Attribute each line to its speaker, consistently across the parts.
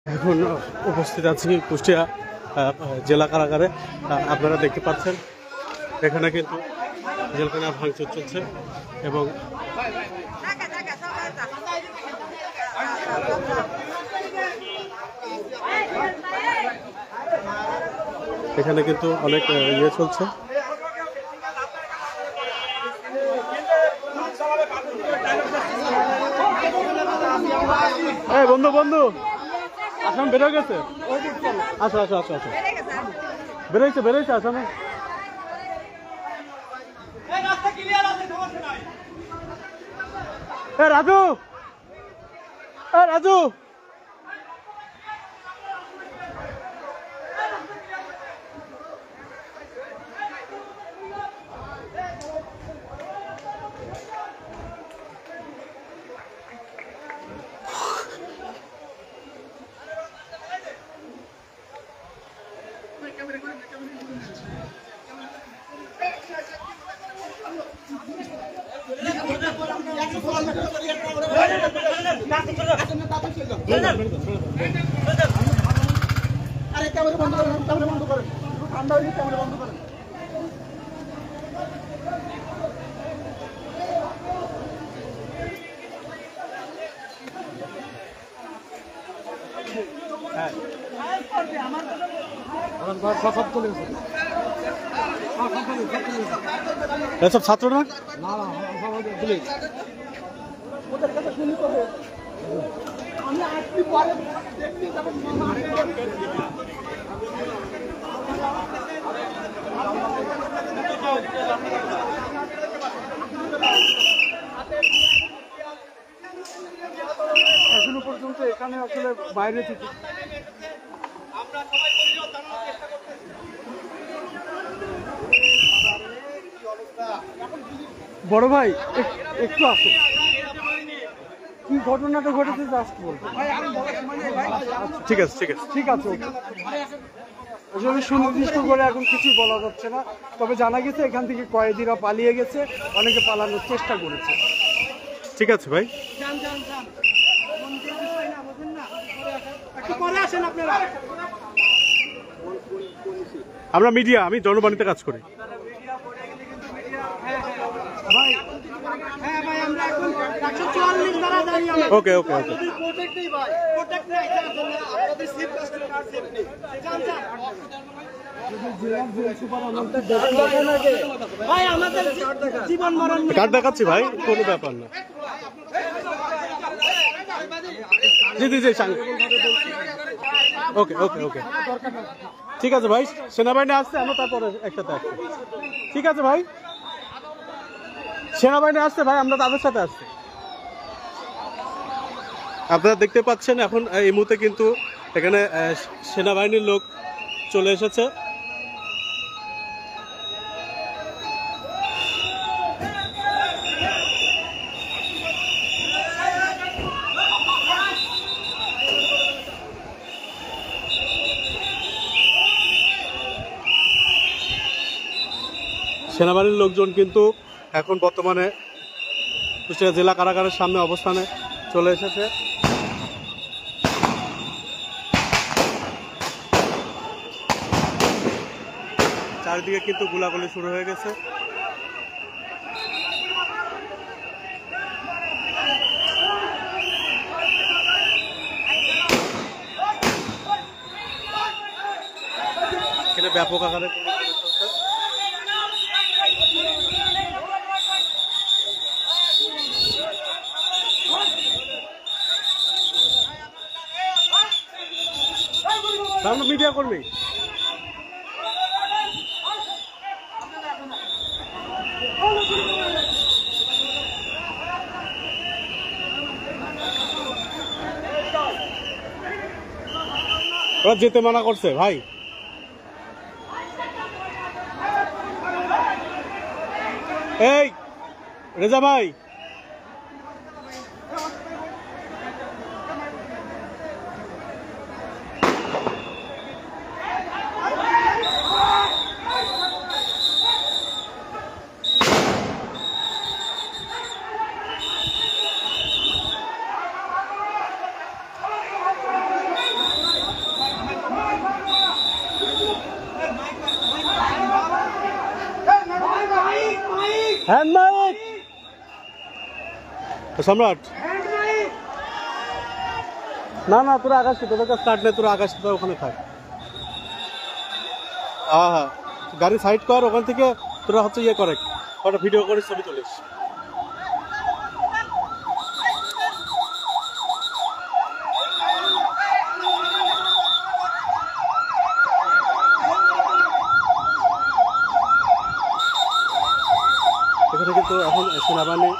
Speaker 1: এখন উপস্থিত আছি কুষ্টিয়া জেলা কারাগারে। আপনারা দেখতে পাচ্ছেন এখানে কিন্তু জেলখানা ভাঙচুর চলছে এবং এখানে কিন্তু অনেক ইয়ে চলছে। বন্ধু বন্ধু আসাম বেরো গেছে। আচ্ছা আচ্ছা আচ্ছা আচ্ছা বেরোইছে বেরোইছে আসামে। রাজু রাজু
Speaker 2: আরে ক্যামেরা বন্ধ করেন, ক্যামেরা বন্ধ করেন, ঠান্ডা হয়ে ক্যামেরা বন্ধ করেন।
Speaker 1: এসব ছাত্র না
Speaker 2: ওদের কাছে শুনি তো আমি আসছি পরে দেখতে যাব।
Speaker 1: এখনো পর্যন্ত এখানে আসলে বাইরে থেকে বড় ভাই একটু আসে কি ঘটনাটা ঘটেছে জাস্ট বলবো। ঠিক আছে ঠিক আছে ঠিক আছে আসলে সুনির্দিষ্ট করে এখন কিছু বলা যাচ্ছে না, তবে জানা গেছে এখান থেকে কয়েদিরা পালিয়ে গেছে, অনেকে পালানোর চেষ্টা করেছে। ঠিক আছে ভাই, আমরা মিডিয়া, আমি জনবাণীতে কাজ করি। ওকে ওকে ওকে কার্ড দেখাচ্ছি ভাই, কোনো ব্যাপার না। জি জি জি ওকে ওকে ওকে ঠিক আছে ভাই, সেনাবাহিনী আসছে, আমরা তারপরে একসাথে আসছি। ঠিক আছে ভাই, সেনাবাহিনী আসছে ভাই, আমরা তাদের সাথে আসছি। আপনারা দেখতে পাচ্ছেন এখন এই মুহূর্তে কিন্তু এখানে সেনাবাহিনীর লোক চলে এসেছে। সেনাবাহিনীর লোকজন কিন্তু এখন বর্তমানে কুষ্টিয়া জেলা কারাগারের সামনে অবস্থানে চলে এসেছে। চারিদিকে কিন্তু গোলাগুলি শুরু হয়ে গেছে। এখানে ব্যাপক আকারে মিডিয়া কর্মী ওরা যেতে মানা করছে ভাই। এই রেজা ভাই, হ্যান্ডমাইক সম্রাট না না তোরা আকাশ তোদের কাছে স্টার্ট নেই তোরা আকাশ ওখানে থাক হ্যাঁ হ্যাঁ গাড়ি সাইড কর ওখান থেকে তোরা হচ্ছে ইয়ে করে ওটা ভিডিও করে ছবি তুলিস এখানে কিন্তু এখন সেনাবাহিনী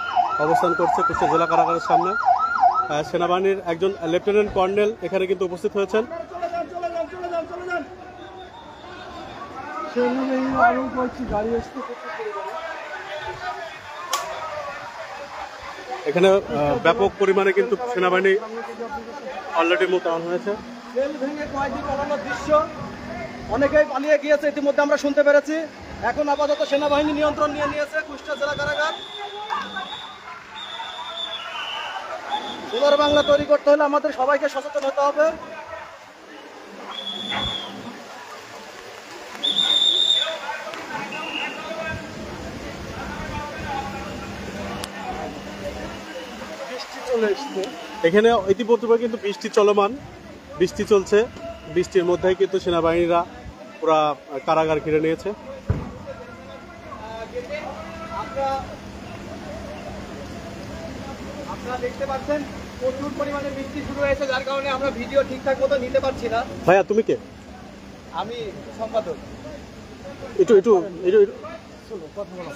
Speaker 1: অবস্থান করছে কুষ্টিয়া জেলা কারাগারের সামনে সেনাবাহিনীর একজন লেফটেন্যান্ট কর্নেল এখানে কিন্তু উপস্থিত হয়েছেন এখানে ব্যাপক পরিমাণে কিন্তু সেনাবাহিনী অলরেডি মোতায়েন হয়েছে
Speaker 2: জেল ভেঙে কয়েদি পালানোর দৃশ্য অনেকেই পালিয়ে গিয়েছে ইতিমধ্যে আমরা শুনতে পেরেছি এখন আপাতত সেনাবাহিনী নিয়ন্ত্রণ নিয়ে নিয়েছে কুষ্টিয়া জেলা কারাগার সোনার বাংলা তৈরি করতে হলে আমাদের সবাইকে সচেতন হতে হবে
Speaker 1: বৃষ্টি চলে এসছে এখানে ইতিপূর্বে কিন্তু বৃষ্টি চলমান বৃষ্টি চলছে বৃষ্টির মধ্যেই কিন্তু সেনাবাহিনীরা পুরা কারাগার ঘিরে নিয়েছে
Speaker 2: আপনারা দেখতে পাচ্ছেন প্রচুর পরিমাণে বৃষ্টি শুরু হয়েছে যার কারণে আমরা ভিডিও ঠিকঠাক মতো নিতে পারছি না
Speaker 1: ভাইয়া তুমি কে
Speaker 2: আমি সম্পাদক
Speaker 1: একটু একটু একটু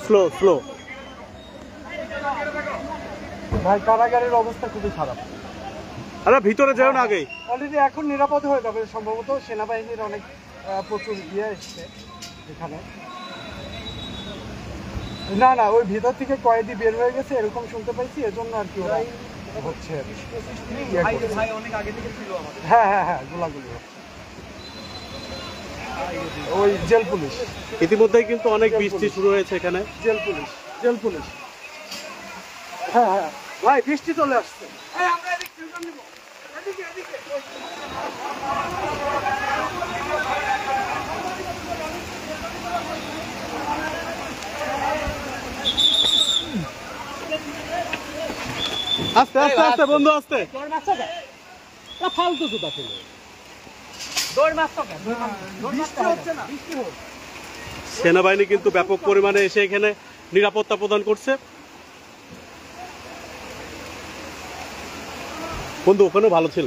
Speaker 1: স্লো স্লো ভাই কারাগারের অবস্থা খুবই খারাপ আরে ভিতরে যাও না আগেই অলরেডি এখন নিরাপদ হয়ে যাবে সম্ভবত সেনাবাহিনীর অনেক প্রচুর ইয়ে এসছে এখানে না না ওই ভিতর থেকে কয়েদি বের হয়ে গেছে এরকম শুনতে পাইছি এজন্য আর কি ওরা হচ্ছে হ্যাঁ হ্যাঁ হ্যাঁ গোলাগুলি ওই জেল পুলিশ ইতিমধ্যেই কিন্তু অনেক বৃষ্টি শুরু হয়েছে এখানে জেল পুলিশ হ্যাঁ হ্যাঁ ভাই বৃষ্টি চলে আসছে আস্তে আস্তে আস্তে বন্ধু আস্তে ফালতু জুতা ছিল সেনাবাহিনী কিন্তু ব্যাপক পরিমাণে এসে এখানে নিরাপত্তা প্রদান করছে বন্ধু ওখানেও ভালো ছিল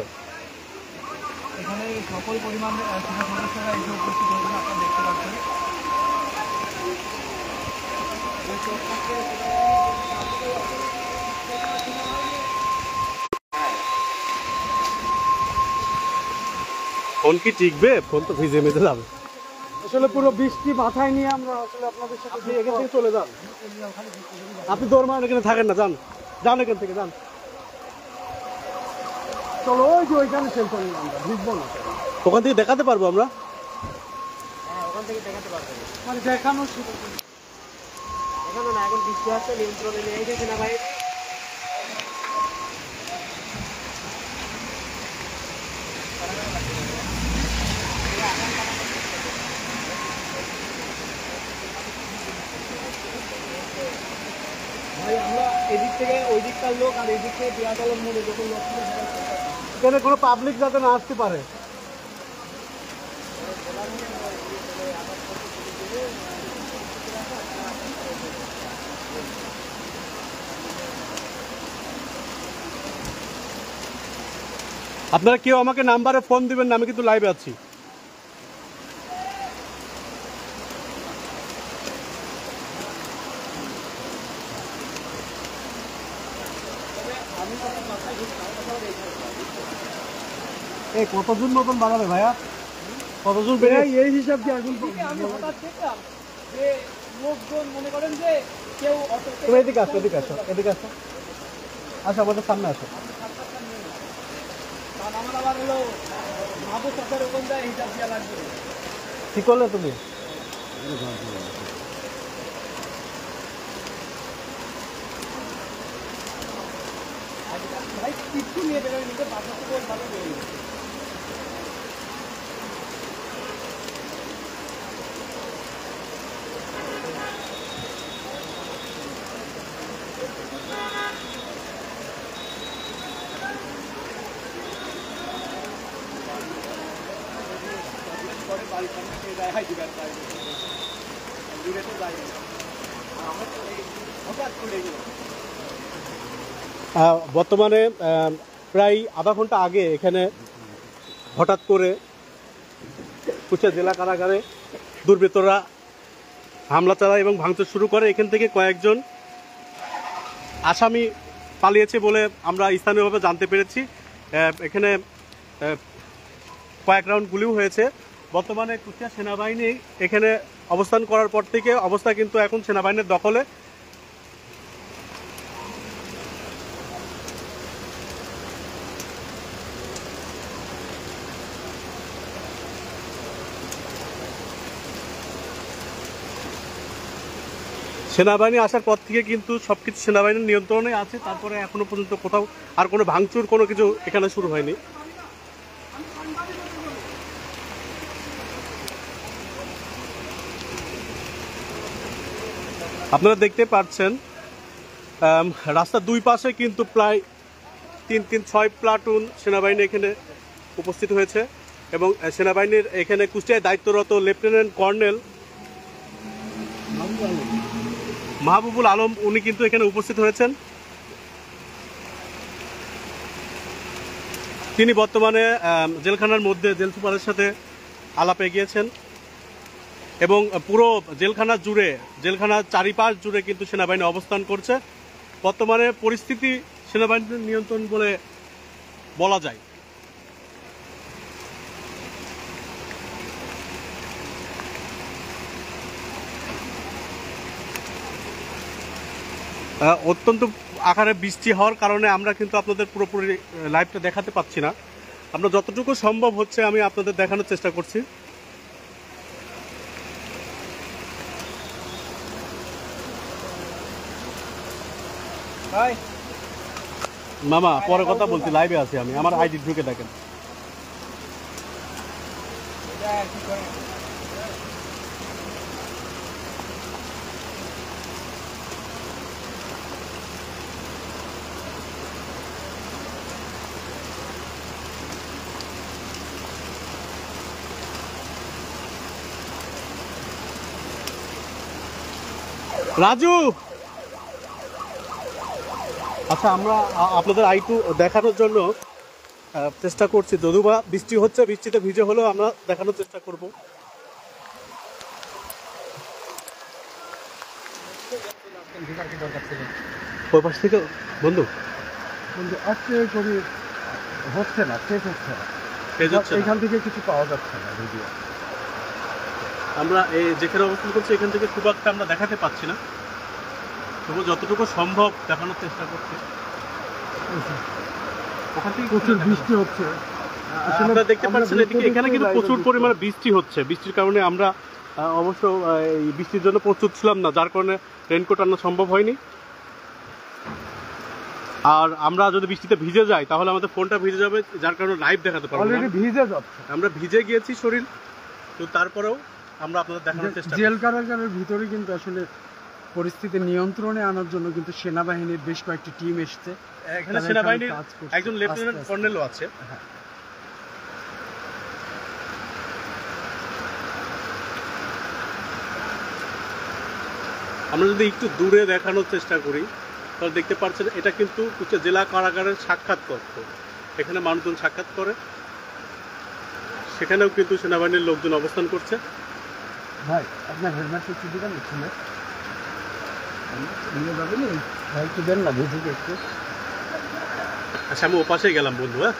Speaker 2: এখানে সকল পরিমাণে সেনা সদস্যরা এসে উপস্থিত হয়েছেন আপনারা দেখতে পাচ্ছেন
Speaker 1: ফোন কি টিকবে ফোন তো ভিজে মেজে যাবে আসলে পুরো বৃষ্টি মাথায় নিয়ে আমরা আসলে আপনাদের সাথে এখান থেকে চলে যান আপনি দৌড়মান এখানে থাকেন না যান যান এখান থেকে যান চলো ওই যে ওইখানে শেল্টার নিয়ে আমরা ভিজবো না ওখান থেকে দেখাতে পারবো আমরা
Speaker 2: ওখান থেকে দেখাতে পারবেন
Speaker 1: মানে দেখানো
Speaker 2: এখানে না এখন বৃষ্টি আসছে নিয়ন্ত্রণে নিয়ে এসেছে না ভাই ভাই আমরা এদিক থেকে ওই দিককার লোক আর এদিক থেকে পিয়াতলের মোড়ে যখন লোক
Speaker 1: এখানে কোনো পাবলিক যাতে না আসতে পারে আপনারা কেউ আমাকে নাম্বারে ফোন দিবেন না আমি কিন্তু লাইভে আছি এই কতজন নতুন বানাবে ভাইয়া কতজন বেড়ে এই হিসাব কি এখন
Speaker 2: আমি হঠাৎ দেখলাম যে লোকজন মনে করেন যে কেউ
Speaker 1: তুমি এদিকে আসো এদিকে আসো আচ্ছা আমাদের সামনে আসো
Speaker 2: আমার আবার হলো মাহবুব সরকার ওখান যায় হিসাব দেওয়া লাগবে
Speaker 1: কি করলে তুমি
Speaker 2: ভাই কিছু নিয়ে বেরোয় নিতে পাঁচশো ভালো বেরোয়
Speaker 3: বর্তমানে প্রায় আধা ঘন্টা আগে এখানে হঠাৎ করে কুষ্টিয়া জেলা কারাগারে দুর্বৃত্তরা হামলা চালায় এবং ভাঙচুর শুরু করে। এখান থেকে কয়েকজন আসামি পালিয়েছে বলে আমরা স্থানীয়ভাবে জানতে পেরেছি। এখানে কয়েক রাউন্ড গুলিও হয়েছে। বর্তমানে কুষ্টিয়া সেনাবাহিনী এখানে অবস্থান করার পর থেকে অবস্থা কিন্তু এখন সেনাবাহিনীর দখলে। সেনাবাহিনী আসার পর থেকে কিন্তু সবকিছু সেনাবাহিনীর নিয়ন্ত্রণে আছে। তারপরে এখনো পর্যন্ত কোথাও আর কোনো ভাঙচুর কোনো কিছু এখানে শুরু হয়নি। আপনারা দেখতে পাচ্ছেন রাস্তার দুই পাশে কিন্তু প্রায় 3-6 প্লাটুন সেনাবাহিনী এখানে উপস্থিত হয়েছে এবং সেনাবাহিনীর এখানে কুষ্টিয়ায় দায়িত্বরত লেফটেন্যান্ট কর্নেল মাহবুবুল আলম উনি কিন্তু এখানে উপস্থিত হয়েছেন। তিনি বর্তমানে জেলখানার মধ্যে জেল সুপারের সাথে আলাপে গিয়েছেন এবং পুরো জেলখানা জুড়ে, জেলখানার চারিপাশ জুড়ে কিন্তু সেনাবাহিনী অবস্থান করছে। বর্তমানে পরিস্থিতি সেনাবাহিনীর নিয়ন্ত্রণ বলে বলা যায়। অত্যন্ত আকারে বৃষ্টি হওয়ার কারণে আমরা কিন্তু আপনাদের পুরোপুরি লাইভটা দেখাতে পাচ্ছি না। আমরা যতটুকু সম্ভব হচ্ছে আমি আপনাদের দেখানোর চেষ্টা করছি। মামা পরে কথা বলছি, লাইভে আছি আমি, আমার আইডি ঢুকে দেখেন। রাজু, আচ্ছা আমরা আপনাদের আইটু দেখানোর জন্য চেষ্টা করছি। যদিও বৃষ্টি হচ্ছে, বৃষ্টিতে ভিজে হলেও আমরা দেখানোর চেষ্টা করব। ওই পাশ থেকে বন্ধু
Speaker 1: আজকে করি হচ্ছে না, শেষ হচ্ছে না, এখান থেকে কিছু পাওয়া যাচ্ছে না ভিডিও।
Speaker 3: আমরা এই যেখানে অবস্থান করছি এখান থেকে খুব একটা আমরা দেখাতে পাচ্ছি না, তবু যতটুকু সম্ভব দেখানোর চেষ্টা করছি। ওখান থেকে
Speaker 1: প্রচুর বৃষ্টি হচ্ছে,
Speaker 3: আপনারা দেখতে পাচ্ছেন এদিকে এখানে কিন্তু প্রচুর পরিমাণে বৃষ্টি হচ্ছে। বৃষ্টির কারণে আমরা অবশ্য এই বৃষ্টির জন্য প্রস্তুত ছিলাম না, যার কারণে রেনকোট আনা সম্ভব হয়নি। আর আমরা যদি বৃষ্টিতে ভিজে যাই তাহলে আমাদের ফোনটা ভিজে যাবে, যার কারণে লাইভ দেখাতে পারবো না।
Speaker 1: ভিজে যাচ্ছে,
Speaker 3: আমরা ভিজে গিয়েছি শরীর, তো তারপরেও আমরা আপনাদের দেখানোর চেষ্টা করছি।
Speaker 1: জেল কারাগারের ভিতরে কিন্তু আসলে পরিস্থিতি নিয়ন্ত্রণে আনার জন্য কিন্তু সেনাবাহিনীর বেশ কয়েকটি টিম এসছে।
Speaker 3: এখানে সেনাবাহিনীর একজন লেফটেন্যান্ট কর্নেলও আছে। আমরা যদি একটু দূরে দেখানোর চেষ্টা করি তাহলে দেখতে পাচ্ছেন এটা কিন্তু কুষ্টিয়া জেলা কারাগারের সাক্ষাৎ কক্ষ। এখানে মানুষজন সাক্ষাৎ করে, সেখানেও কিন্তু সেনাবাহিনীর লোকজন অবস্থান করছে।
Speaker 1: ভাই আপনার হেলমেটটা একটু দিবেন, নিয়ে যাবেন ভাই, একটু দেন না বুঝুকে একটু।
Speaker 3: আচ্ছা আমি ওপাশেই গেলাম বন্ধু। হ্যাঁ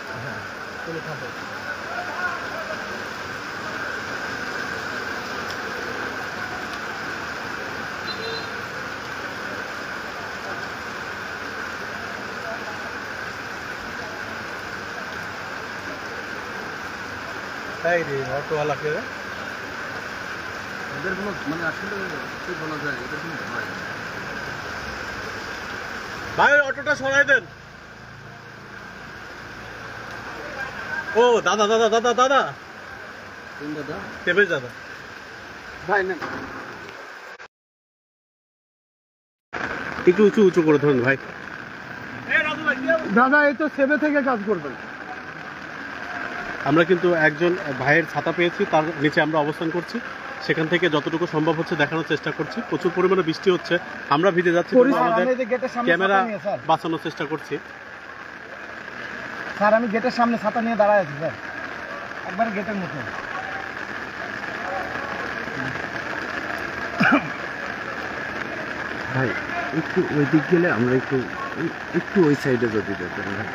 Speaker 1: চলে থাকো।
Speaker 3: তাই রে অটোওয়ালাকে
Speaker 1: এদের কোনো মানে আসলে কি বলা যায়, এদের কোনো ভয়
Speaker 3: ভাই অটোটা সরাই দেন। ও দাদা দাদা দাদা দাদা
Speaker 1: কোন দাদা?
Speaker 3: কেবে দাদা
Speaker 1: ভাই না,
Speaker 3: একটু উঁচু উঁচু করে ধরুন ভাই।
Speaker 1: দাদা এই তো সেবে থেকে কাজ করবেন।
Speaker 3: আমরা কিন্তু একজন ভাইয়ের ছাতা পেয়েছি, তার নিচে আমরা অবস্থান করছি। সেখান থেকে যতটুকু সম্ভব হচ্ছে দেখানোর চেষ্টা করছি। প্রচুর পরিমাণে বৃষ্টি হচ্ছে, আমরা ভিজে যাচ্ছি, কিন্তু আমাদের ক্যামেরা বাঁচানোর চেষ্টা করছি।
Speaker 2: স্যার আমি গেটের সামনে ছাতা নিয়ে দাঁড়ায় আছি স্যার, একবার গেটের মতো।
Speaker 4: ভাই একটু ওই দিক গেলে আমরা একটু ওই সাইডে যদি যেতেন ভাই,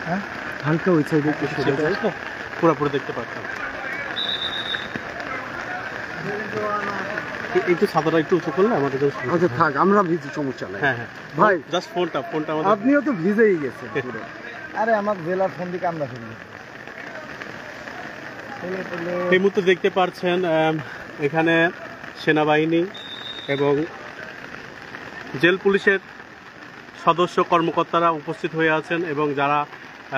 Speaker 2: হ্যাঁ
Speaker 4: হালকা ওই সাইডে একটু সরে যাই।
Speaker 3: পুরোপুরি দেখতে পাচ্ছেন। একটু ছাতাটা একটু উঁচু করলে আমাদের জন্য সুবিধা।
Speaker 4: আচ্ছা থাক, আমরা ভিজি, সমস্যা নাই।
Speaker 3: হ্যাঁ হ্যাঁ
Speaker 4: ভাই
Speaker 3: জাস্ট ফোনটা আমাদের।
Speaker 4: আপনিও তো ভিজেই গেছেন পুরো।
Speaker 2: আরে আমার জেলার ফোন দিকে আমরা ফেলবো।
Speaker 3: এই মুহূর্তে দেখতে পাচ্ছেন এখানে সেনাবাহিনী এবং জেল পুলিশের সদস্য কর্মকর্তারা উপস্থিত হয়ে আছেন এবং যারা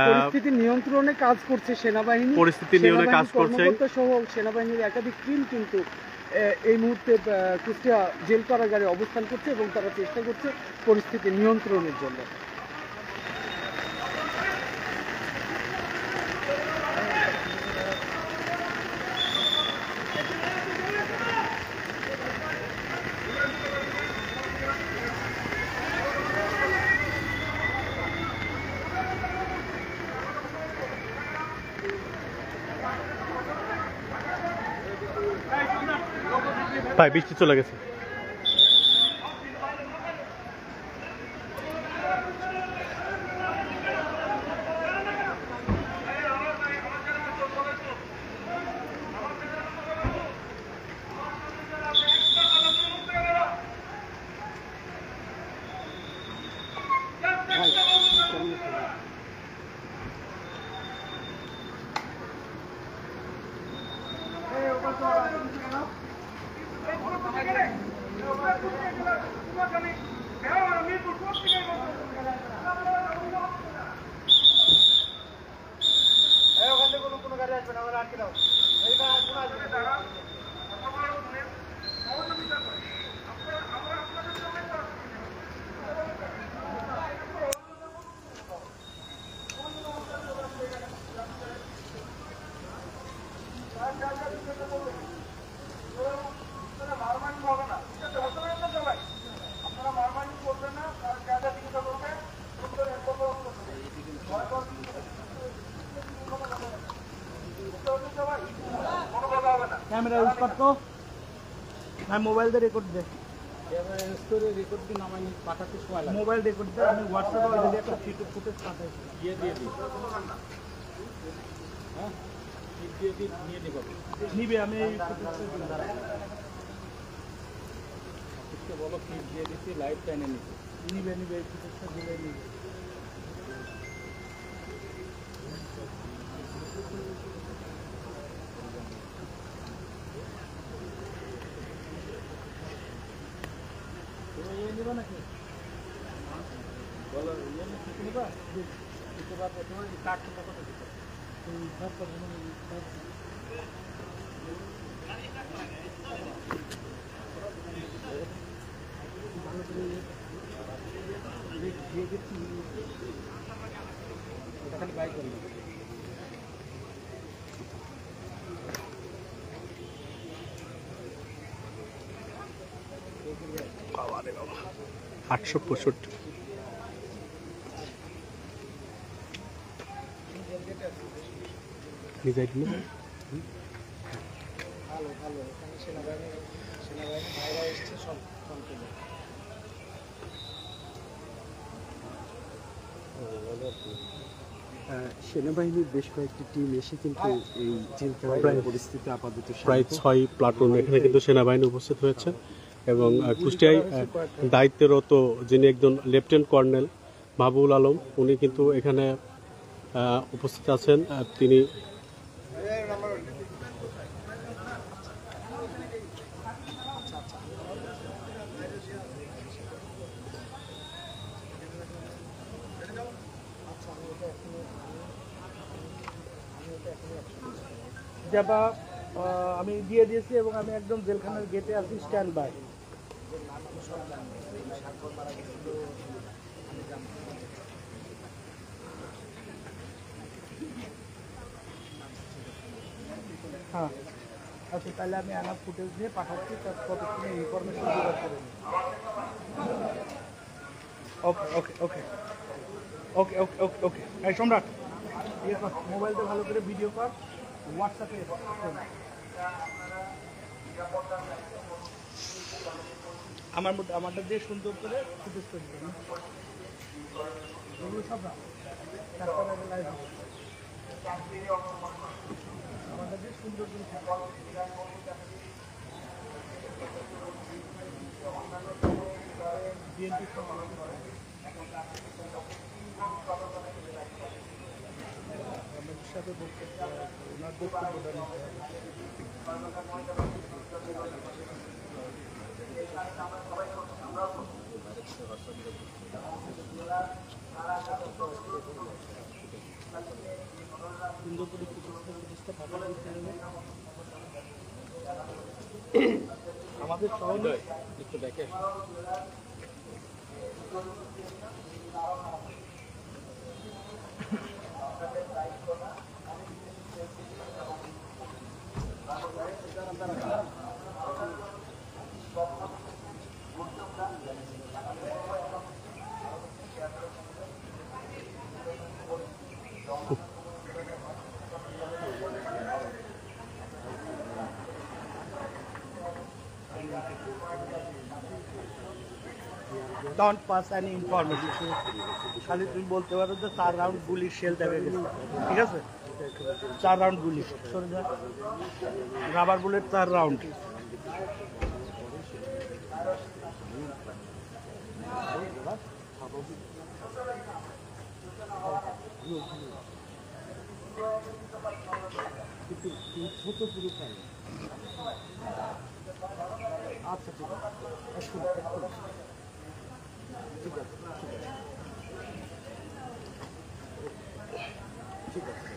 Speaker 1: পরিস্থিতি নিয়ন্ত্রণে কাজ করছে সেনাবাহিনী,
Speaker 3: পরিস্থিতি নিয়ন্ত্রণে কাজ করছে
Speaker 1: সহ সেনাবাহিনীর একাধিক টিম কিন্তু এই মুহূর্তে কুষ্টিয়া জেল কারাগারে অবস্থান করছে এবং তারা চেষ্টা করছে পরিস্থিতি নিয়ন্ত্রণের জন্য।
Speaker 3: ভাই বৃষ্টি চলে গেছে।
Speaker 2: ক্যামেরা ইউজ করতো ভাই, মোবাইল দিয়ে রেকর্ড দে, মোবাইল রেকর্ড দে। আমি হোয়াটসঅ্যাপে অলরেডি একটা ফুটেজ পাঠাইছি, নিবে আমি এই নিবে এই ফুটেজটা দিলে নিবে।
Speaker 3: বাবারে বাবা, 865।
Speaker 4: সেনাবাহিনীর বেশ কয়েকটি টিম এসে কিন্তু এই জেলখানার পরিস্থিতি আপাতত
Speaker 3: প্রায় 6 প্লাটুন এখানে কিন্তু সেনাবাহিনী উপস্থিত হয়েছে এবং কুষ্টিয়ায় দায়িত্বরত যিনি একজন লেফটেন্যান্ট কর্নেল মাহবুবুল আলম, উনি কিন্তু এখানে উপস্থিত আছেন। তিনি
Speaker 2: যাবা আমি দিয়ে দিয়েছি এবং আমি একদম জেলখানার গেটে আছি, স্ট্যান্ড বাই।
Speaker 1: হ্যাঁ আচ্ছা, তাহলে আমি আনা ফুটেজ দিয়ে পাঠাচ্ছি, তার কতক্ষণে ইনফরমেশন জোগাড় করে নিই। ওকে ওকে ওকে ওকে ওকে ওকে ওকে এই সম্রাট, ইয়ে কর, মোবাইলটা ভালো করে ভিডিও কর, হোয়াটসঅ্যাপে আমারটা দিয়ে সুন্দর করে ফুটেজ করে দেবেন। এগুলো সব রাখ, তারপরে লাইভ হবে। আমাদের দিয়ে সুন্দর করে বিএনপি আমাদের সাথে ওনার বক্তব্যটা নিতে হবে। সুন্দর করে ফুটেজটা পাঠানো দিতে হবে। আমাদের শহরে একটু দেখে ডোন্ট পাস এনি ইনফরমেশন। খালি তুমি বলতে পারো যে 4 রাউন্ড গুলির শেল দেবে গেছে, ঠিক আছে? 4 রাউন্ড গুলি, সরে যা, রাবার বুলেট 4 রাউন্ড। আচ্ছা ঠিক আছে, ঠিক আছে ঠিক আছে।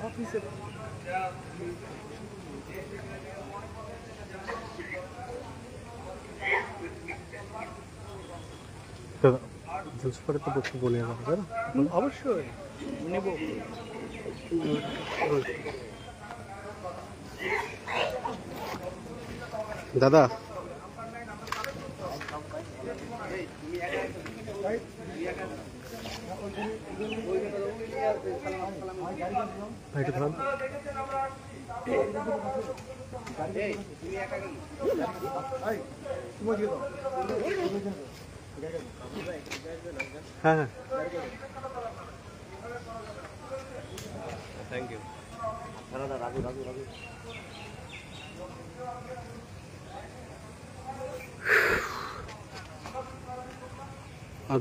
Speaker 1: অফিসে
Speaker 3: জুসপারে তো বক্তব্য নিয়ে যাবে, তাই না?
Speaker 1: অবশ্যই নেব।
Speaker 3: দাদা ভাইটা ধরান। হ্যাঁ হ্যাঁ থ্যাংক ইউ। রাজু রাজু রাজু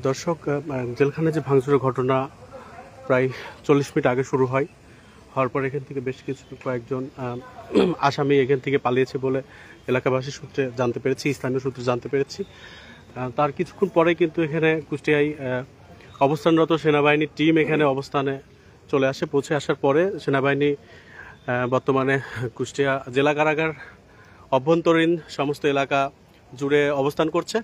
Speaker 3: দর্শক, জেলখানায় যে ভাঙচুরের ঘটনা প্রায় 40 মিনিট আগে শুরু হয়। হওয়ার পর এখান থেকে বেশ কিছু কয়েকজন আসামি এখান থেকে পালিয়েছে বলে এলাকাবাসী সূত্রে জানতে পেরেছি, স্থানীয় সূত্রে জানতে পেরেছি। তার কিছুক্ষণ পরে কিন্তু এখানে কুষ্টিয়ায় অবস্থানরত সেনাবাহিনীর টিম এখানে অবস্থানে চলে আসে। পৌঁছে আসার পরে সেনাবাহিনী বর্তমানে কুষ্টিয়া জেলা কারাগার অভ্যন্তরীণ সমস্ত এলাকা জুড়ে অবস্থান করছে।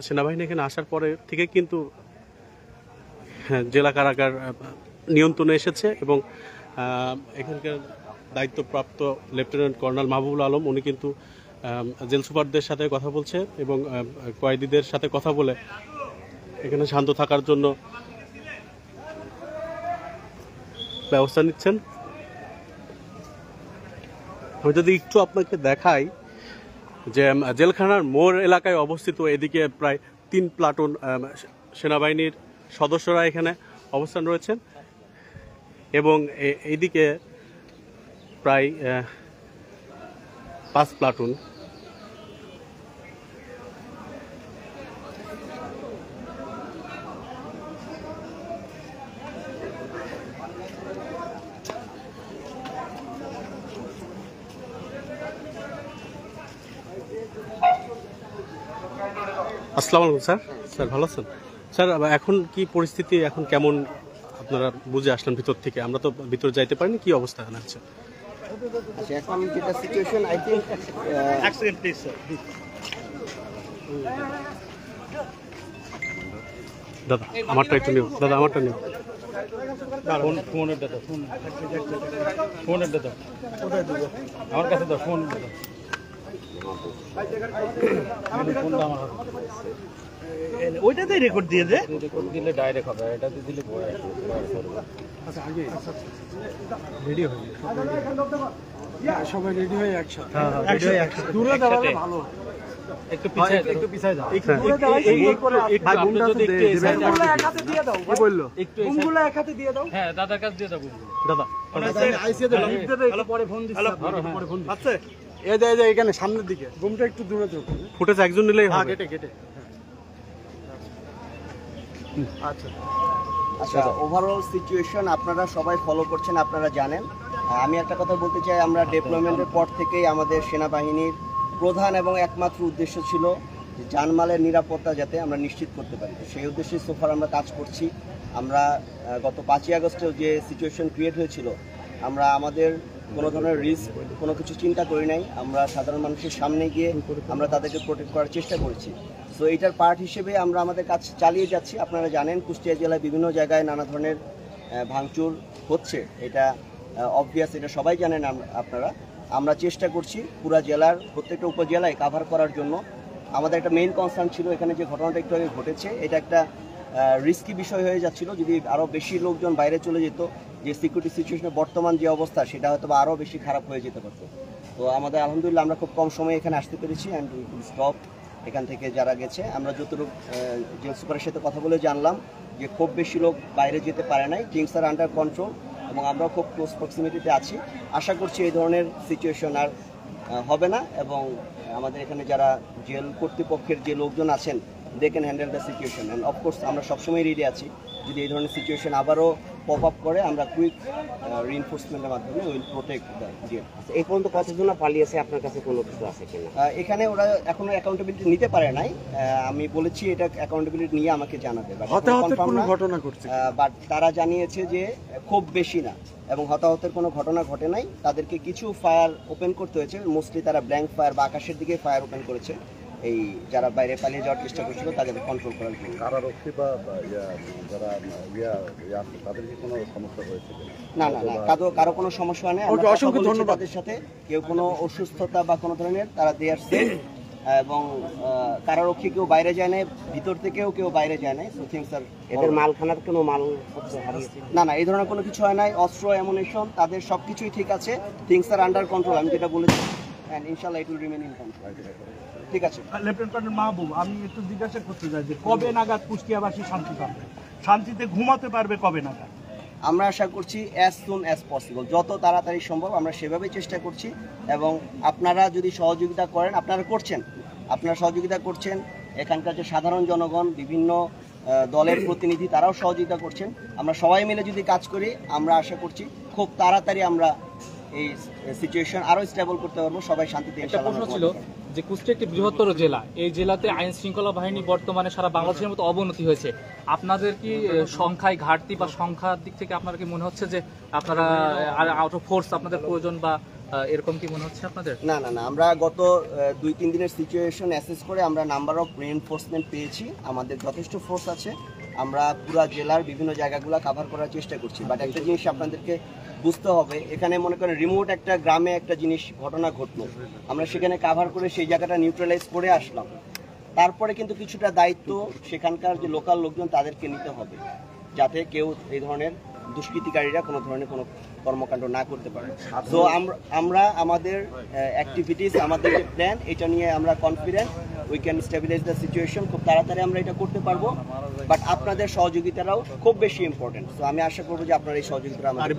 Speaker 3: সেনাবাহিনী এখানে আসার পরে থেকে কিন্তু জেলা কারাগার নিয়ন্ত্রণে এসেছে এবং এখানকার দায়িত্বপ্রাপ্ত লেফটেন্যান্ট কর্নেল মাহবুবুল আলম উনি কিন্তু জেল সুপারদের সাথে কথা বলছে এবং কয়েদিদের সাথে কথা বলে এখানে শান্ত থাকার জন্য ব্যবস্থা নিচ্ছেন। আমি যদি একটু আপনাকে দেখাই যে জেলখানার মোড় এলাকায় অবস্থিত, এদিকে প্রায় 3 প্লাটুন সেনাবাহিনীর সদস্যরা এখানে অবস্থান রয়েছেন এবং এইদিকে প্রায় 5 প্লাটুন। আসসালামু আলাইকুম স্যার। স্যার ভালো আছেন? স্যার এখন কি পরিস্থিতি, এখন কেমন আপনারা বুঝে আসলেন ভিতর থেকে? আমরা তো ভিতরে যাইতে পারিনি, কি অবস্থা আছে?
Speaker 5: আচ্ছা, এখন যেটা সিচুয়েশন আই থিঙ্ক
Speaker 3: এক সেকেন্ড প্লিজ স্যার। দাদা আমারটা একটু নিও, দাদা আমারটা নিও। ওইটাতেই রেকর্ড দিয়ে দে।
Speaker 1: সবাই রেডি হয়ে একসাথে
Speaker 3: একসাথে।
Speaker 1: দূরে দাঁড়ালে ভালো।
Speaker 2: একটু পিছায় যাও।
Speaker 1: দূরে দাঁড়ালে সুন্দর করে
Speaker 2: ভাই, বোনটা তো দেবেন।
Speaker 1: বুমগুলো এক হাতে দিয়ে দাও ভাই।
Speaker 2: বললো
Speaker 1: বুমগুলো এক হাতে দিয়ে দাও।
Speaker 3: দাদা
Speaker 1: পরে ফোন দিচ্ছি।
Speaker 3: আছে
Speaker 2: এই যে এখানে সামনের দিকে
Speaker 1: বুমটা একটু দূরে দাও।
Speaker 3: ফুটেজ একজন নিলেই হবে।
Speaker 2: কেটে
Speaker 5: আচ্ছা, ওভারঅল সিচুয়েশন আপনারা সবাই ফলো করছেন, আপনারা জানেন। আমি একটা কথা বলতে চাই, আমরা ডেভেলপমেন্টের পর থেকেই আমাদের সেনাবাহিনীর প্রধান এবং একমাত্র উদ্দেশ্য ছিল যে জানমালের নিরাপত্তা যাতে আমরা নিশ্চিত করতে পারি। সেই উদ্দেশ্যে সোফার আমরা কাজ করছি। আমরা গত 5ই আগস্টেও যে সিচুয়েশন ক্রিয়েট হয়েছিল, আমরা আমাদের কোনো ধরনের রিস্ক কোনো কিছু চিন্তা করি নাই। আমরা সাধারণ মানুষের সামনে গিয়ে আমরা তাদেরকে প্রোটেক্ট করার চেষ্টা করেছি। সো এইটার পার্ট হিসেবে আমরা আমাদের কাজ চালিয়ে যাচ্ছি। আপনারা জানেন কুষ্টিয়া জেলায় বিভিন্ন জায়গায় নানা ধরনের ভাঙচুর হচ্ছে, এটা অবভিয়াস, এটা সবাই জানেন আপনারা। আমরা চেষ্টা করছি পুরা জেলার প্রত্যেকটা উপজেলায় কাভার করার জন্য। আমাদের একটা মেইন কনসার্ন ছিল, এখানে যে ঘটনাটা একটু আগে ঘটেছে, এটা একটা রিস্কি বিষয় হয়ে যাচ্ছিল। যদি আরও বেশি লোকজন বাইরে চলে যেত, যে সিকিউরিটি সিচুয়েশনের বর্তমান যে অবস্থা, সেটা হয়তো আরও বেশি খারাপ হয়ে যেতে পারতো। তো আমাদের আলহামদুলিল্লাহ আমরা খুব কম সময়ে এখানে আসতে পেরেছি। অ্যান্ড স্টপ এখান থেকে যারা গেছে, আমরা যতটুকু জেল সুপারের সাথে কথা বলে জানলাম যে খুব বেশি লোক বাইরে যেতে পারে নাই, থিংস আর আন্ডার কন্ট্রোল, এবং আমরাও খুব ক্লোজ প্রক্সিমিটিতে আছি। আশা করছি এই ধরনের সিচুয়েশন আর হবে না, এবং আমাদের এখানে যারা জেল কর্তৃপক্ষের যে লোকজন আছেন, they can handle the situation. And of course আমরা সবসময় রেডি আছি, যদি এই ধরনের সিচুয়েশন আবারও পপ আপ করে, আমরা কুইক রিইনফোর্সমেন্টের মাধ্যমে উইল প্রোটেক্ট দ্য জেল।
Speaker 6: এই পর্যন্ত কতজন পালিয়েছে, আপনার কাছে কোনো কিছু আছে কিনা?
Speaker 5: এখানে ওরা এখনো অ্যাকাউন্টেবিলিটি নিতে পারে নাই। আমি বলেছি এটা অ্যাকাউন্টেবিলিটি নিয়ে আমাকে জানাবে,
Speaker 1: হতাহতের কোনো ঘটনা ঘটছে?
Speaker 5: বাট তারা জানিয়েছে যে খুব বেশি না, এবং হতাহতের কোনো ঘটনা ঘটে নাই। তাদেরকে কিছু ফায়ার ওপেন করতে হয়েছে, মোস্টলি তারা ব্ল্যাঙ্ক ফায়ার বা আকাশের দিকে ফায়ার ওপেন করেছে, এই যারা বাইরে পালিয়ে যাওয়ার চেষ্টা করছিল তাদেরকে কন্ট্রোল করার জন্য।
Speaker 7: কারারক্ষী বা যারা তাদের কি কোনো সমস্যা হয়েছে?
Speaker 5: না, কারো কোনো সমস্যা নেই। অসংখ্য ধন্যবাদ। তাদের সাথে কেউ কোনো অসুস্থতা বা কোনো ধরনের, তারা দে আর সেফ, এবং কারারক্ষী কেউ বাইরে যায় না, ভিতর থেকেও কেউ বাইরে যায় না। সো থিংস আর,
Speaker 6: এদের মালখানার কোনো মাল হারিয়েছে?
Speaker 5: না, এই ধরনের কোনো কিছু হয় নাই। অস্ত্র, অ্যামুনিশন, তাদের সব কিছুই ঠিক আছে। থিংস আর আন্ডার কন্ট্রোল, আমি যেটা বলেছি, অ্যান্ড ইনশাআল্লাহ it will remain in control. ঠিক আছে।
Speaker 8: লেফটেন্যান্ট কর্নেল মাহবুব, আমি একটু জিজ্ঞাসা করতে চাই যে কবে নাগাদ কুষ্টিয়াবাসী শান্তি পাবে, শান্তিতে ঘুমাতে পারবে কবে নাগাদ?
Speaker 5: আমরা আশা করছি অ্যাজ সুন অ্যাজ পসিবল, যত তাড়াতাড়ি সম্ভব। আমরা সেভাবেই চেষ্টা করছি, এবং আপনারা যদি সহযোগিতা করেন, আপনারা সহযোগিতা করছেন, এখানকার যে সাধারণ জনগণ, বিভিন্ন দলের প্রতিনিধি, তারাও সহযোগিতা করছেন। আমরা সবাই মিলে যদি কাজ করি, আমরা আশা করছি খুব তাড়াতাড়ি আমরা এই সিচুয়েশন আরও স্টেবল করতে পারবো, সবাই শান্তিতে।
Speaker 9: একটা প্রশ্ন ছিল যে কুষ্টিয়া একটি বৃহত্তর জেলা, এই জেলাতে আইন শৃঙ্খলা বাহিনী বর্তমানে সারা বাংলাদেশের মতো অবনতি হয়েছে। আপনাদের কি সংখ্যায় ঘাটতি বা সংখ্যার দিক থেকে আপনার কি মনে হচ্ছে যে আপনারা আউট অফ ফোর্স আপনাদের প্রয়োজন, বা এরকম কি মনে হচ্ছে আপনাদের?
Speaker 5: না, আমরা গত 2-3 দিনের সিচুয়েশন অ্যাসেস করে আমরা নাম্বার অফ রিইনফোর্সমেন্ট পেয়েছি। আমাদের যথেষ্ট ফোর্স আছে, আমরা পুরো জেলার বিভিন্ন জায়গাগুলো কভার করার চেষ্টা করছি। বাট একটা জিনিস আপনাদেরকে বুঝতে হবে, এখানে মনে করেন রিমোট একটা গ্রামে একটা জিনিস ঘটনা ঘটলো, আমরা সেখানে কভার করে সেই জায়গাটা নিউট্রালাইজ করে আসলাম। তারপরে কিন্তু কিছুটা দায়িত্ব সেখানকার যে লোকাল লোকজন, তাদেরকে নিতে হবে, যাতে কেউ এই ধরনের দুষ্কৃতিকারীরা কোনো ধরনের কোনো কর্মকাণ্ড না করতে পারে। তো আমরা আমাদের অ্যাক্টিভিটিস, আমাদের যে প্ল্যান, এটা নিয়ে আমরা confident we can stabilise the situation. খুব তাড়াতাড়ি আমরা এটা করতে পারবো, বাট আপনাদের সহযোগিতাটাও খুব বেশি ইম্পর্টেন্ট। তো আমি আশা করবো যে আপনার এই সহযোগিতা আমাদের।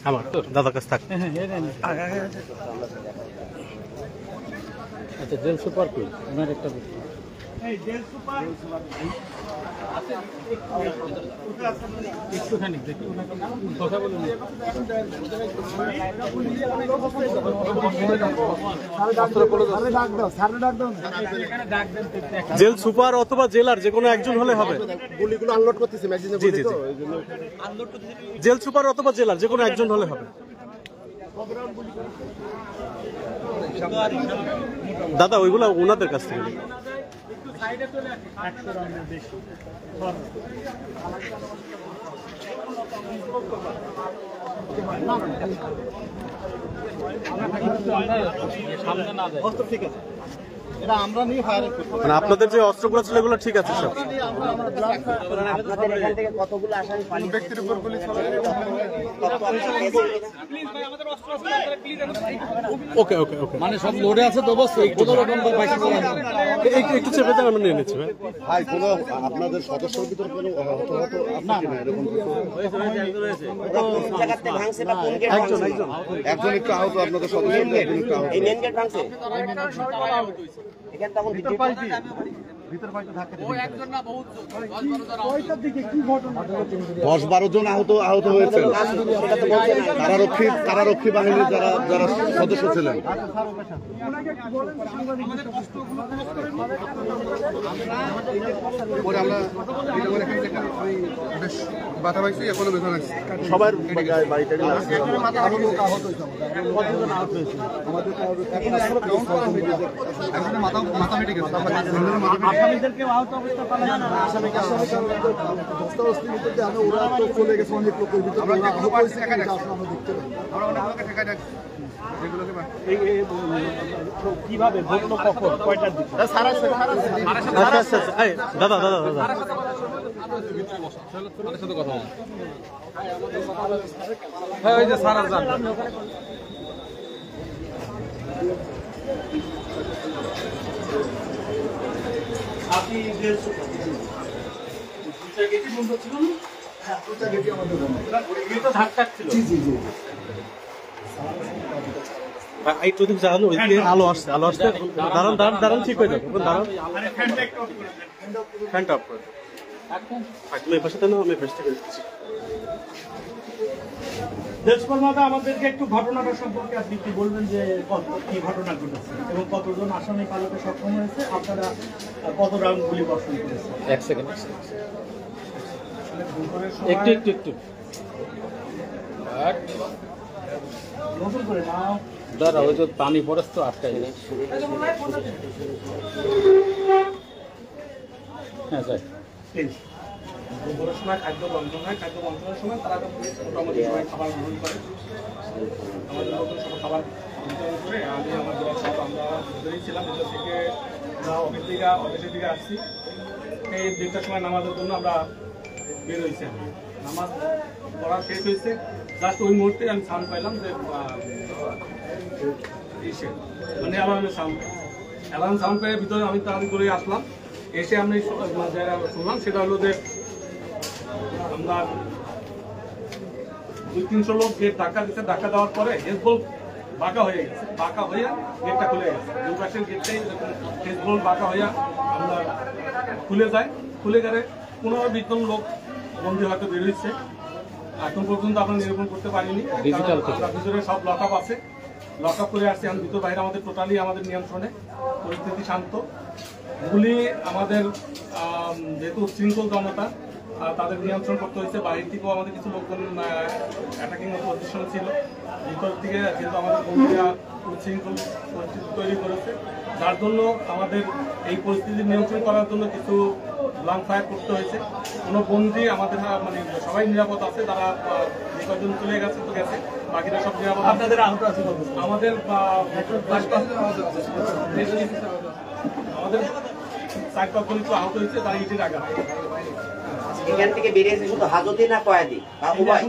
Speaker 3: আমার দাদার কাছে থাক।
Speaker 9: আচ্ছা, জেল সুপার কি ওনার একটা একটুখানি দেখি কথা বলুন।
Speaker 3: জেল সুপার অথবা জেলার যে কোনো একজন হলে হবে।
Speaker 7: গুলিগুলো আনলোড করতেছি মেশিনে
Speaker 3: জি জি জি। জেল সুপার অথবা জেলার যে কোনো একজন হলে হবে। দাদা ওইগুলো ওনাদের কাছ থেকে।
Speaker 9: সামনে না যায়।
Speaker 2: ঠিক আছে, এটা আমরা নিয়ে ফায়ার করব।
Speaker 3: মানে আপনাদের যে অস্ত্রগুলো ছিল এগুলো ঠিক আছে সব?
Speaker 6: আপনাদের এখান থেকে কতগুলো আসামি পালিয়ে
Speaker 2: ব্যক্তির উপর গুলি চলে
Speaker 3: ওকে ওকে ওকে।
Speaker 2: মানে সব লোডে আছে তো বস, কোনো রকম
Speaker 3: একটু চেপে দেন, আমি নিয়ে নিচ্ছি ভাই।
Speaker 7: ভাই কোনো আপনাদের সদস্যের ভিতর কোনো হতাহত আছে কিনা এরকম কিছু?
Speaker 6: কোন জায়গাতে ভাঙছে বা কোন গেট
Speaker 3: একজন
Speaker 6: ভাঙছে?
Speaker 3: একজন
Speaker 7: একজন একটু আহত, আপনাদের সদস্য একজন একটু আহত।
Speaker 6: এই মেন গেট ভাঙছে এখানে তখন ভিতর
Speaker 2: ভিতর হয়তো ধাক্কা দিয়ে
Speaker 1: ওইটার দিকে কি ঘটনা?
Speaker 7: 10-12 জন আহত হয়েছে। কারারক্ষী বাহিনীর যারা যারা সদস্য ছিলেন। সবার বাড়িতে
Speaker 1: আসামিদেরকে আহত অবস্থা পাওয়া যায় না। আসামিকে ওরা তো চলে গেছে অনেক লোকের ভিতরে। আমরা দেখতে পাই
Speaker 8: কিভাবে ঘটলো, কখন, কয়টার দিকে?
Speaker 3: আচ্ছা আচ্ছা আচ্ছা। এই, দাদা দাদা দাদা
Speaker 9: হ্যাঁ ওই যে সারা যান।
Speaker 8: আপনি জেল সুপার গেটি বন্ধ ছিল না? হ্যাঁ, গেটি আমাদের বন্ধ। তো ধাক্কা ছিল। জি জি জি।
Speaker 3: একটু দিক জানো, ওইদিকে আলো আসছে, আলো আসছে। দাঁড়ান দাঁড়ান দাঁড়ান, ঠিক হয়ে যাবে। দাঁড়ান,
Speaker 8: আরে ফ্যানটা একটু অফ করে দেন।
Speaker 3: ফ্যানটা অফ করে। তুমি এই পাশে দেন, আমি এই পাশ থেকে দিচ্ছি।
Speaker 8: দেশকর্মাদা আমাদেরকে একটু ঘটনাটা সম্পর্কে আপনি কি বলবেন, যে কি ঘটনা ঘটেছে এবং কতজন আসামি পালাতে সক্ষম হয়েছে, আপনারা কত রাউন্ড গুলি বর্ষণ করেছে?
Speaker 9: এক সেকেন্ড, একটু একটু একটু
Speaker 8: নতুন করে নাও।
Speaker 9: দাঁড়া, ওই তো পানি পড়ে তো আটকাই। হ্যাঁ স্যার,
Speaker 8: প্লিজ। দুপুরের সময় খাদ্য বন্টন হয়, খাদ্য বন্টনের সময় তারা তো মোটামুটি সবাই খাবার গ্রহণ করে। আমাদের নতুন সব খাবার বিতরণ করে আমি আমার দল সব আমরা ভিতরেই ছিলাম। ভিতর থেকে আমরা অফিসের দিকে আসছি। এই 2টার সময় নামাজের জন্য আমরা বের হয়েছি। নামাজ পড়া শেষ হয়েছে, জাস্ট ওই মুহূর্তে আমি সাউন্ড পাইলাম যে মানে অ্যালার্ম সাউন্ড পেয়ে ভিতরে আমি তাড়াতাড়ি করে আসলাম। এসে আমি যারা শুনলাম সেটা হলো যে আমরা 200-300 লোক গেট ধাক্কা দিচ্ছে। ধাক্কা দেওয়ার পরে হেজবল বাঁকা হয়ে গেছে, বাঁকা হইয়া গেটটা খুলে গেছে। দুই পাশের গেটটাই হেজবল বাঁকা হইয়া আমরা খুলে যায়। খুলে গেলে 15-20 জন লোক বন্দী হয়তো বের হয়েছে। এখন পর্যন্ত আমরা নিরূপণ করতে পারিনি।
Speaker 9: ডিজিটাল
Speaker 8: ভিতরে সব লক আপ আছে, লক আপ করে আসছি। আমি ভিতর বাইরে আমাদের টোটালি আমাদের নিয়ন্ত্রণে, পরিস্থিতি শান্ত। গুলি আমাদের যেহেতু উচ্ছৃঙ্খল জনতা, তাদের নিয়ন্ত্রণ করতে হয়েছে। বাইরে থেকেও আমাদের কিছু লোকজন অ্যাটাকিং পজিশন ছিল। ভিতর থেকে যেহেতু আমাদের বন্ধুরা উচ্ছৃঙ্খল পরিস্থিতি তৈরি করেছে, যার জন্য আমাদের এই পরিস্থিতি নিয়ন্ত্রণ করার জন্য কিছু ব্লাঙ্ক ফায়ার করতে হয়েছে। কোনো বন্দী আমাদের মানে সবাই নিরাপদ আছে। তারা যে কয়েকজন চলে গেছে তো গেছে, বাকিরা সব নিরাপদ। আপনাদের আহত আছে? আমাদের 4-5 জন একটু আহত হয়েছে, তারা ইটের আঘাত।
Speaker 6: এখান থেকে বেরিয়েছে শুধু হাজতে না কয়েদি বা উভয়?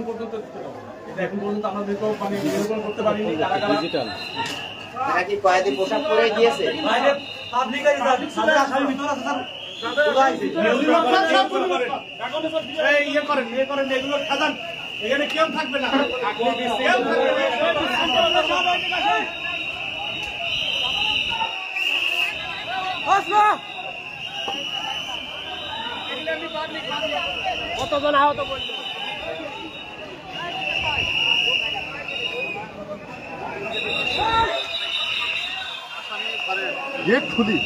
Speaker 8: এখন পর্যন্ত আমাদের তো মানে নিরূপণ করতে পারিনি কারা কারা।
Speaker 6: তারা কি কয়েদি পোশাক পরে গিয়েছে?
Speaker 8: এখানে কেউ থাকবে না।
Speaker 9: কতজন আহত বললো?
Speaker 7: গেট খুলি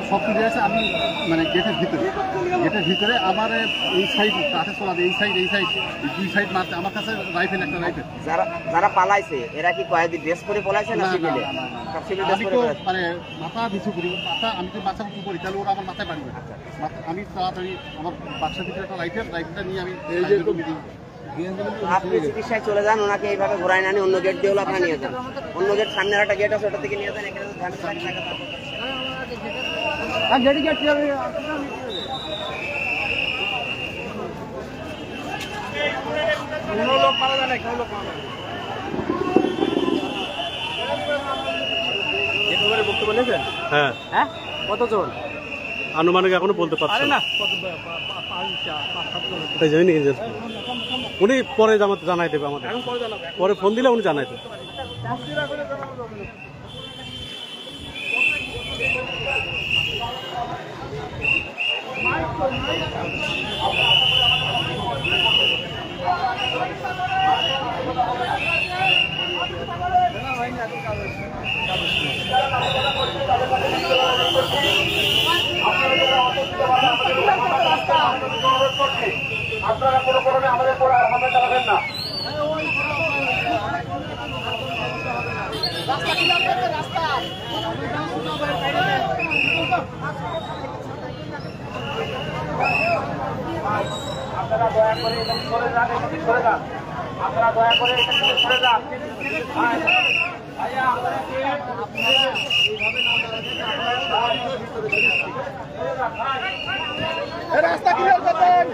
Speaker 7: সব কিছু আছে। আমি মানে গেটের ভিতরে আমার এই সাইড কাছে চলাবে, এই সাইড দুই সাইড মারতে। আমার কাছে রাইফেল, একটা রাইফেল।
Speaker 6: যারা পালাইছে এরা কি কয়েদি ড্রেস করে পলাইছে না সিভিলে?
Speaker 7: আমি তো মানে মাথা পিছু করি, আমি তো বাচ্চা পিছু করি, তাহলে ওরা আমার মাথায় পারবে। আমি তাড়াতাড়ি আমার বাচ্চার ভিতরে একটা রাইফেলটা নিয়ে আমি
Speaker 6: আপনি চিকিৎসায় চলে যান, ওনাকে এইভাবে ঘোরায় না নিয়ে অন্য গেট দিয়ে হলো আপনারা নিয়ে যান। অন্য গেট, সামনে একটা গেট আছে, ওটা থেকে নিয়ে যান। এখানে
Speaker 9: বক্তব্য নিয়েছেন?
Speaker 3: হ্যাঁ,
Speaker 9: হ্যাঁ, কতজন?
Speaker 3: আনুমানিক এখনো বলতে পারছি না। তাই জানি নিয়ে যান। উনি পরে জানাই দেবে আমাদের, পরে ফোন দিলে উনি জানাই দেবে।
Speaker 8: আপনারা কোনো কারণে আমাদের পরে আমাদের চালাবেন না। আপনারা দয়া করে এটা সরে যান, আপনারা দয়া করে এটা সরে যান। ভাইয়া আপনারা কি রাস্তা ক্লিয়ার করবেন?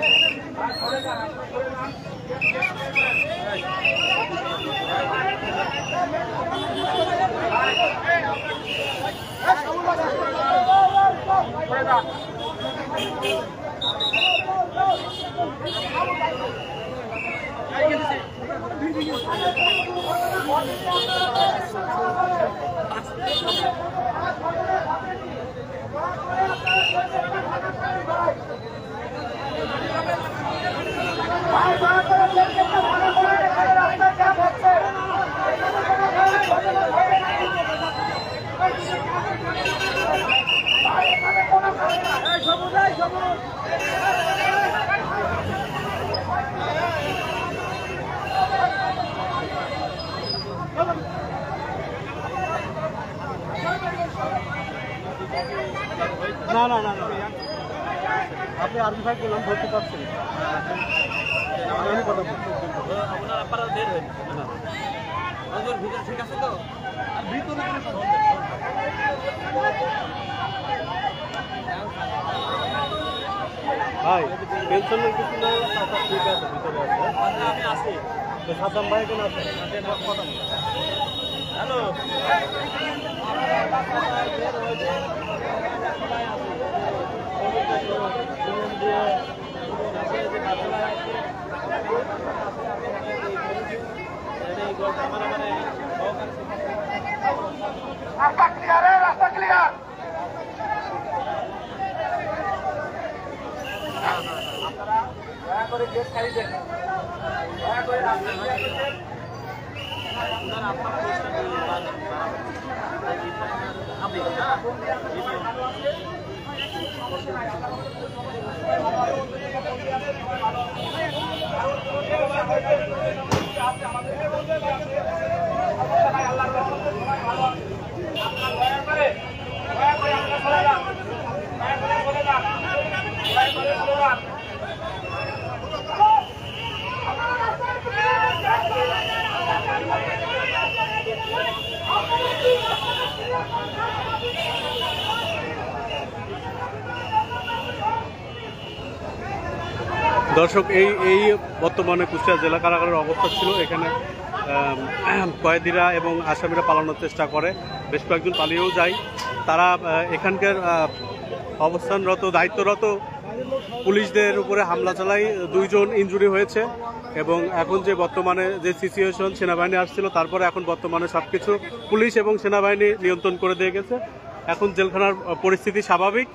Speaker 3: না না না, আপনি আরবি ভাই বললাম ধরতে পারছেন।
Speaker 9: ঠিক আছে তো?
Speaker 3: ভাই টেনশনের কিছু নাই, ঠিক আছে, ভিতরে আছে।
Speaker 9: আমি আছি।
Speaker 3: সাদ্দাম ভাই কেন আছে?
Speaker 9: হ্যালো,
Speaker 8: রাস্তা ক্লিয়ার, রাস্তা ক্লিয়ার। দয়া করে গেট খালি দেন, দয়া করে রাস্তা ক্লিয়ার করবেন।
Speaker 3: দর্শক, এই বর্তমানে কুষ্টিয়া জেলা কারাগারের অবস্থা ছিল। এখানে কয়েদিরা এবং আসামিরা পালানোর চেষ্টা করে, বেশ কয়েকজন পালিয়েও যায়। তারা এখানকার অবস্থানরত দায়িত্বরত পুলিশদের উপরে হামলা চালায়, 2 জন ইনজুরি হয়েছে। এবং এখন যে বর্তমানে যে সিচুয়েশন, সেনাবাহিনী আসছিল, তারপরে এখন বর্তমানে সবকিছু পুলিশ এবং সেনাবাহিনী নিয়ন্ত্রণ করে দিয়ে গেছে। এখন জেলখানার পরিস্থিতি স্বাভাবিক।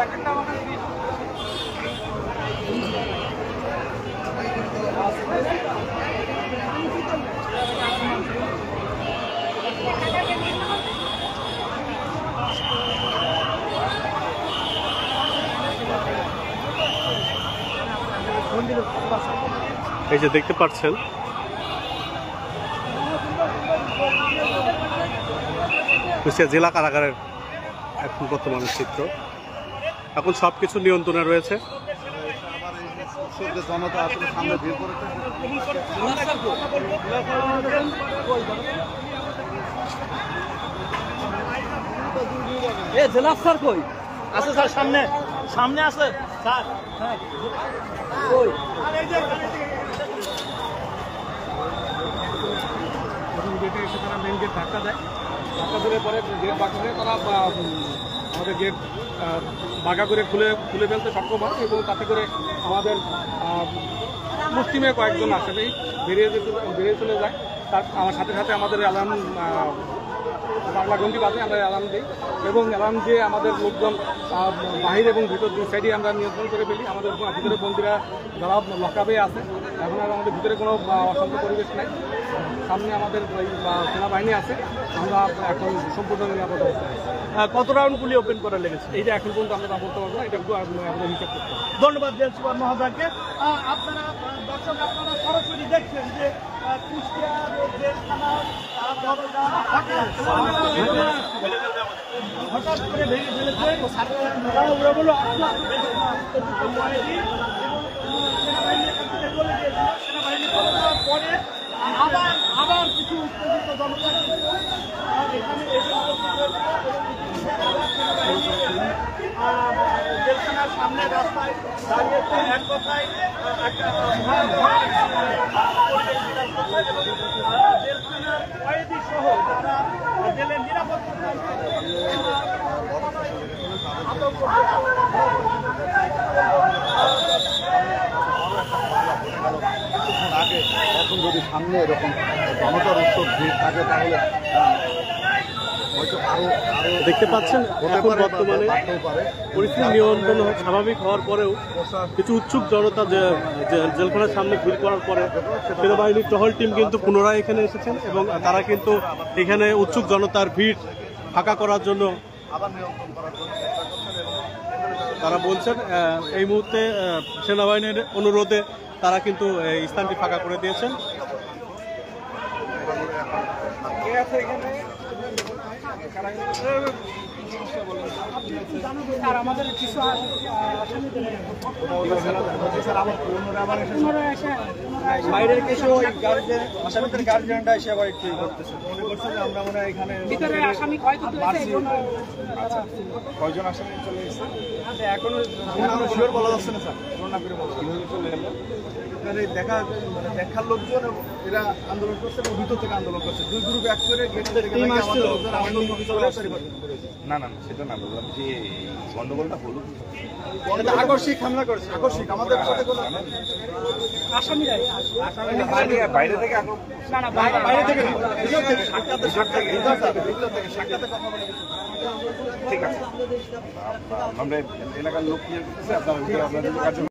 Speaker 3: এই যে দেখতে পাচ্ছেন কুষ্টিয়া জেলা কারাগারের এখন বর্তমান চিত্র। এখন সবকিছু নিয়ন্ত্রণে রয়েছে।
Speaker 2: জেলা স্যার কই আছে? স্যার সামনে সামনে আছে স্যার।
Speaker 8: গেটে এসে তারা মেন গেট ধাক্কা দেয়, ধাক্কা দিলে পরে গেট বাঁকা হয়ে তারা আমাদের গেট বাঁকা করে খুলে ফেলতে সক্ষম হয় এবং তাতে করে আমাদের মুসলিমে কয়েকজন আসলেই বেরিয়ে চলে যায়। তার আমার সাথে সাথে আমাদের অ্যালার্ম বাংলা ঘন্টি বাজে, আমরা অ্যালার্ম দিই এবং অ্যালার্ম দিয়ে আমাদের লোকজন বাহির এবং ভিতর দুই সাইডে আমরা নিয়ন্ত্রণ করে ফেলি। আমাদের ভিতরে বন্দীরা যারা লকআপে আছে, এখন আর আমাদের ভিতরে কোনো অশান্ত পরিবেশ নাই। সামনে আমাদের সেনাবাহিনী আছে, আমরা এখন সম্পূর্ণ নিরাপদ অবস্থায়।
Speaker 2: কত রাউন্ড গুলি ওপেন করা লেগেছে?
Speaker 8: এইটা এখন পর্যন্ত আমরা বলতে পারবো না, এটা আমাদের হিসাব করতে হবে।
Speaker 2: ধন্যবাদ জেল সুপার মহোদয়কে। আপনারা দর্শক আপনারা সরাসরি দেখছেন যে কুষ্টিয়া জেলখানার দরজা হঠাৎ করে ভেঙে ফেলেছে। ওরা বলল সেনাবাহিনী পরে আবার কিছু উত্তেজিত জনতা এখানে জেলখানার সামনে রাস্তায় দাঁড়িয়েছে। এক কথায় একটা জেলখানার কয়েদি সহ যারা জেলের নিরাপত্তা
Speaker 7: আগে এখন যদি সামনে এরকম জনতার উৎসব ভিড় থাকে তাহলে হয়তো আরো
Speaker 3: দেখতে পাচ্ছেন এখন বর্তমানে পরিস্থিতি নিয়ন্ত্রণ স্বাভাবিক হওয়ার পরেও কিছু উৎসুক জনতা জেলখানার সামনে ভিড় করার পরে সেনাবাহিনীর টহল টিম কিন্তু পুনরায় এখানে এসেছেন এবং তারা কিন্তু এখানে উৎসুক জনতার ভিড় ফাঁকা করার জন্য তারা বলছেন এই মুহূর্তে সেনাবাহিনীর অনুরোধে তারা কিন্তু এই স্থানটি ফাঁকা করে দিয়েছেন।
Speaker 2: আমাদের কিছু বাইরের কিছু আসামিদের গার্জিয়ানরা এসে আবার একটু করতেছে, মনে করছে যে আমরা মনে হয় এখানে ভিতরে আসামি কয়জন আসামি চলে এসেছে এখনো শিওর বলা যাচ্ছে না স্যার। করোনা করে কিভাবে চলে এলো দেখা দেখার লোকজন এরা আন্দোলন করছে এবং ভিতর থেকে আন্দোলন করছে। দুই গ্রুপ এক করে না না সেটা না বললাম যে গন্ডগোলটা হলো আকস্মিক হামলা করেছে। আকস্মিক আমাদের সাথে কোনো আসামিরাই বাইরে থেকে না না বাইরে থেকে ঠিক আছে। আমরা এলাকার লোক নিয়ে করতেছি, আপনারা